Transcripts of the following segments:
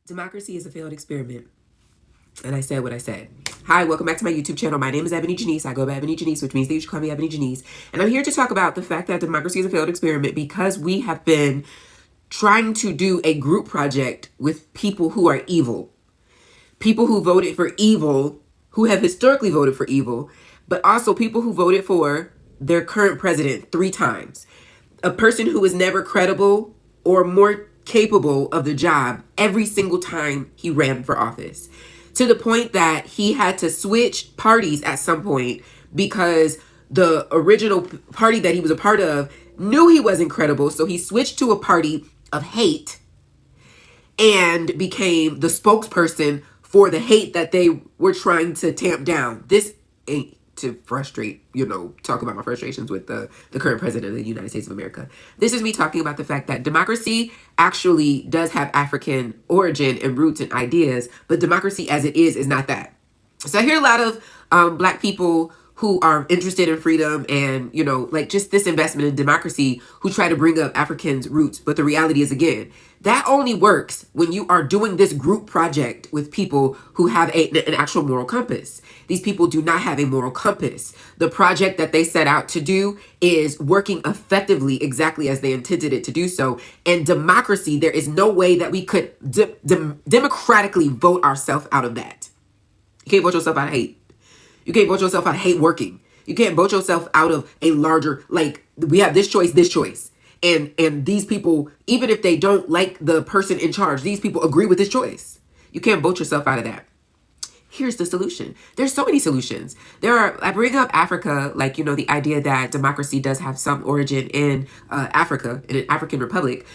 Democracy is a failed experiment. And I said what I said. Hi, welcome back to my YouTube channel. My name is Ebony Janice. I go by Ebony Janice, which means that you should call me Ebony Janice. And I'm here to talk about the fact that democracy is a failed experiment because we have been trying to do a group project with people who are evil. People who voted for evil, who have historically voted for evil, but also people who voted for their current president 3 times. A person who is never credible or more capable of the job every single time he ran for office. To the point that he had to switch parties at some point because the original party that he was a part of knew he wasn't credible. So he switched to a party of hate and became the spokesperson for the hate that they were trying to tamp down. This ain't to frustrate, talk about my frustrations with the current president of the United States of America. This is me talking about the fact that democracy actually does have African origin and roots and ideas, but democracy as it is not that. So I hear a lot of Black people who are interested in freedom and, just this investment in democracy who try to bring up Africans' roots. But the reality is, again, that only works when you are doing this group project with people who have an actual moral compass. These people do not have a moral compass. The project that they set out to do is working effectively exactly as they intended it to do so. And democracy, there is no way that we could democratically vote ourselves out of that. You can't vote yourself out of hate. You can't vote yourself out of hate working. You can't vote yourself out of a larger, we have this choice. And these people, even if they don't like the person in charge, these people agree with this choice. You can't vote yourself out of that. Here's the solution. There's so many solutions. I bring up Africa, the idea that democracy does have some origin in Africa, in an African republic,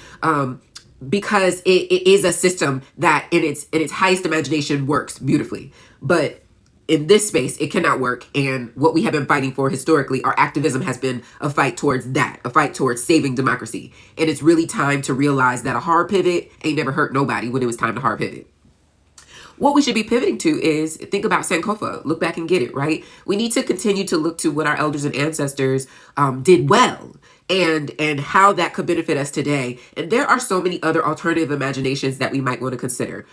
because it is a system that in its highest imagination works beautifully. But in this space, it cannot work. And what we have been fighting for historically, our activism has been a fight towards that, a fight towards saving democracy. And it's really time to realize that a hard pivot ain't never hurt nobody when it was time to hard pivot. What we should be pivoting to is think about Sankofa. Look back and get it, right? We need to continue to look to what our elders and ancestors did well and how that could benefit us today. And there are so many other alternative imaginations that we might want to consider.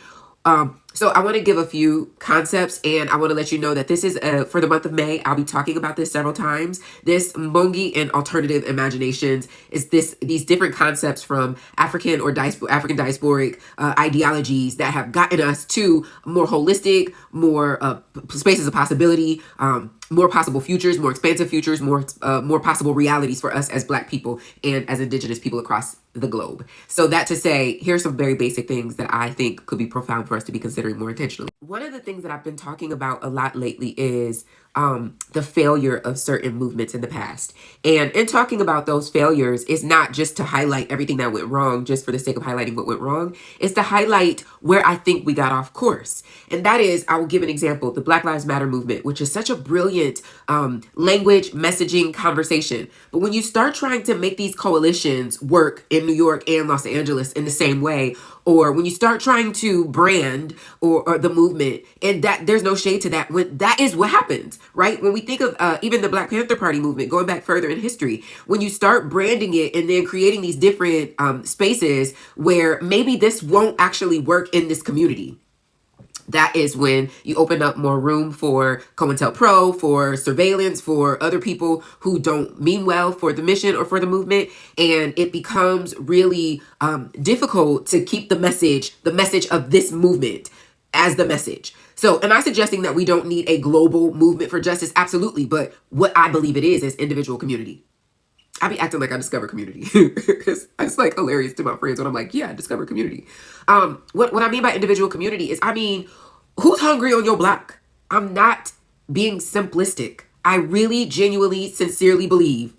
So I want to give a few concepts, and I want to let you know that this is for the month of May. I'll be talking about this several times. This Mbongi and alternative imaginations is these different concepts from African or African diasporic ideologies that have gotten us to more holistic, more spaces of possibility, more possible futures, more expansive futures, more possible realities for us as Black people and as Indigenous people across the globe. So that to say, here's some very basic things that I think could be profound for us to be considering more intentionally. One of the things that I've been talking about a lot lately is the failure of certain movements in the past. And in talking about those failures, it's not just to highlight everything that went wrong just for the sake of highlighting what went wrong. It's to highlight where I think we got off course. And that is, I will give an example, the Black Lives Matter movement, which is such a brilliant language, messaging, conversation. But when you start trying to make these coalitions work in New York and Los Angeles in the same way, or when you start trying to brand or the movement, and that there's no shade to that, when that is what happens, right? When we think of even the Black Panther Party movement, going back further in history, when you start branding it and then creating these different spaces where maybe this won't actually work in this community, that is when you open up more room for COINTELPRO, for surveillance, for other people who don't mean well for the mission or for the movement. And it becomes really difficult to keep the message of this movement as the message. So, am I suggesting that we don't need a global movement for justice? Absolutely. But what I believe it is individual community. I be acting like I discover community. it's like hilarious to my friends when I'm like, yeah, I discover community. What I mean by individual community is, who's hungry on your block? I'm not being simplistic. I really, genuinely, sincerely believe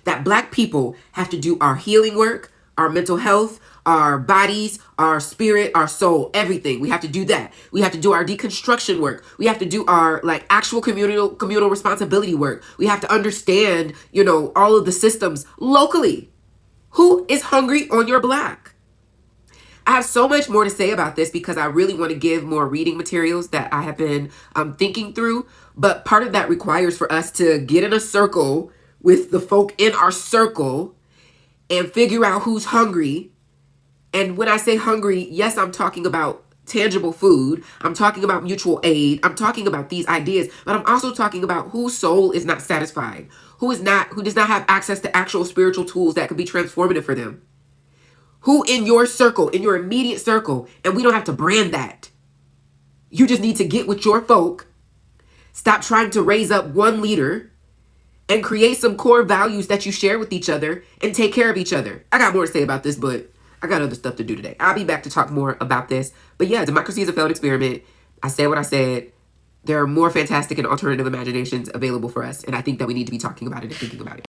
that Black people have to do our healing work, our mental health, our bodies, our spirit, our soul, everything. We have to do that. We have to do our deconstruction work. We have to do our actual communal responsibility work. We have to understand, all of the systems locally. Who is hungry on your block? I have so much more to say about this because I really want to give more reading materials that I have been thinking through. But part of that requires for us to get in a circle with the folk in our circle and figure out who's hungry. And when I say hungry, yes, I'm talking about tangible food. I'm talking about mutual aid. I'm talking about these ideas, but I'm also talking about whose soul is not satisfied, who does not have access to actual spiritual tools that could be transformative for them. Who in your circle, in your immediate circle, and we don't have to brand that. You just need to get with your folk, stop trying to raise up one leader, and create some core values that you share with each other and take care of each other. I got more to say about this, but I got other stuff to do today. I'll be back to talk more about this. But yeah, democracy is a failed experiment. I said what I said. There are more fantastic and alternative imaginations available for us, and I think that we need to be talking about it and thinking about it.